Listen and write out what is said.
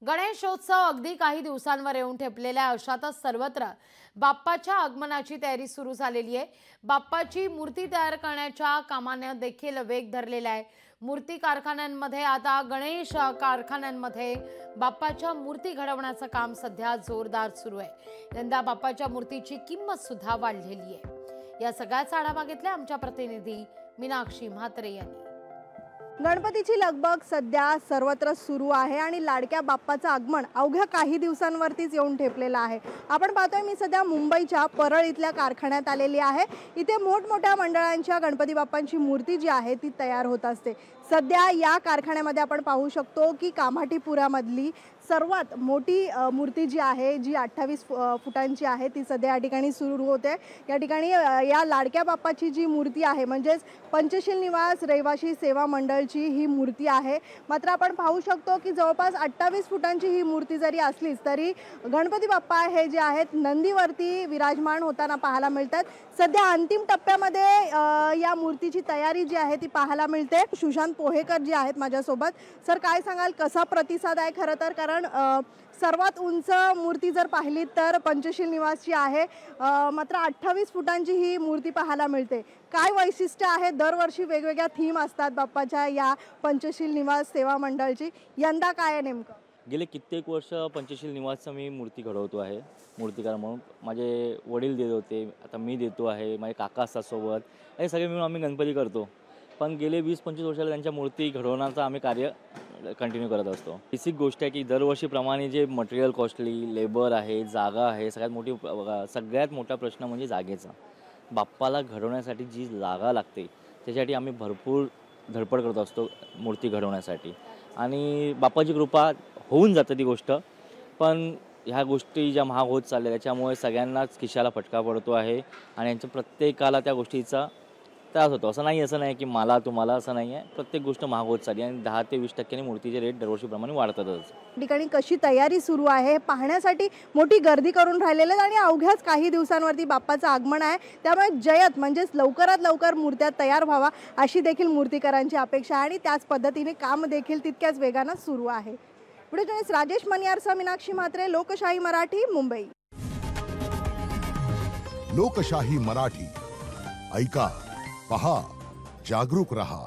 गणेशोत्सव अगदी काही दिवसांवर येऊन ठेपलेला आहे। अशातच सर्वत्र बाप्पाच्या आगमनाची तयारी सुरू झालेली आहे। बाप्पाची मूर्ती तयार करण्याच्या कामाने देखील वेग धरलेला आहे। मूर्ती कारखान्यांमध्ये आता गणेश कारखान्यांमध्ये बाप्पाच्या मूर्ती घडवण्याचं काम सध्या जोरदार सुरू आहे। यंदा बाप्पाच्या मूर्तीची किंमत सुद्धा वाढलेली आहे। या सगळ्याचा आढावा घेतला आमच्या प्रतिनिधी मीनाक्षी म्हात्रे यांनी। गणपतीची लगबग सध्या सर्वत्र सुरू आहे आणि लाडक्या बाप्पाचं आगमन अवघ्या काही दिवसांवरतीच येऊन ठेपलेलं आहे। आपण पाहतोय मी सध्या मुंबईच्या परळ इथल्या कारखान्यात आलेली आहे। इथे मोठमोठ्या मंडळांच्या गणपती बाप्पांची मूर्ती जी आहे ती तयार होत असते। सध्या या कारखान्यामध्ये आपण पाहू शकतो की कामाठीपुरामधली सर्वात मोठी मूर्ती जी आहे जी 28 फुटांची आहे ती सध्या या ठिकाणी सुरू होते। या ठिकाणी या लाडक्या बाप्पाची जी मूर्ती आहे म्हणजेच पंचशील निवास रहिवासी सेवा मंडळची ही मूर्ती आहे। मात्र आपण पाहू शकतो की जवळपास 28 फुटांची ही मूर्ती जरी असलीच तरी गणपती बाप्पा हे जे आहेत नंदीवरती विराजमान होताना पाहायला मिळतात। सध्या अंतिम टप्प्यामध्ये या मूर्तीची तयारी जी आहे ती पाहायला मिळते। सुशांत पोहेकर जे आहेत माझ्यासोबत। सर, काय सांगाल, कसा प्रतिसाद आहे? खरं तर कारण सर्वात उंच मूर्ती जर पाहिली तर पंचशील निवासची आहे, मात्र 28 फुटांची ही मूर्ती पाहायला मिळते। काय वैशिष्ट्य आहे? दरवर्षी वेगवेगळ्या थीम असतात बाप्पाच्या या पंचशील निवास सेवा मंडळची, यंदा काय आहे नेमकं? गेले कित्येक वर्ष पंचशील निवासचं मी मूर्ती घडवतो आहे, मूर्तिकार म्हणून। माझे वडील देत होते, आता मी देतो आहे, माझे काका असतात सोबत, हे सगळे मिळून आम्ही गणपती करतो। पण गेले 20-25 वर्षाला त्यांच्या मूर्ती घडवण्याचं आम्ही कार्य कंटिन्यू करत असतो। बेसिक गोष्ट आहे की दरवर्षीप्रमाणे जे मटेरियल कॉस्टली, लेबर आहे, जागा आहे, सगळ्यात मोठा प्रश्न म्हणजे जागेचा। बाप्पाला घडवण्यासाठी जी जागा लागते त्याच्यासाठी आम्ही भरपूर धडपड करत असतो मूर्ती घडवण्यासाठी, आणि बाप्पाची कृपा होऊन जातं ती गोष्ट। पण ह्या गोष्टी ज्या महाग होत चालल्या त्याच्यामुळे सगळ्यांनाच खिशाला फटका पडतो आहे आणि यांच्या प्रत्येकाला त्या गोष्टीचा त्रास होतो। असं नाही की मला तुम्हाला, असं नाही आहे। प्रत्येक गोष्ट महाग होत चालली आणि 10 ते 20% मूर्तीचे रेट दरवर्षीप्रमाणे वाढतातच। ठिकाणी कशी तयारी सुरू आहे पाहण्यासाठी मोठी गर्दी करून राहिलेले आणि अवघ्याच काही दिवसांवरती बाप्पाचं आगमन आहे, त्यामुळे जयत म्हणजेच लवकरात लवकर मूर्त्या तयार व्हावा अशी देखील मूर्तिकारांची अपेक्षा आहे आणि त्याच पद्धतीने काम देखील तितक्याच वेगानं सुरू आहे। पुढे जर्नलिस्ट राजेश मनियारसह मीनाक्षी म्हात्रे, लोकशाही मराठी, मुंबई। लोकशाही मराठी ऐका, पहा, जागरूक रहा।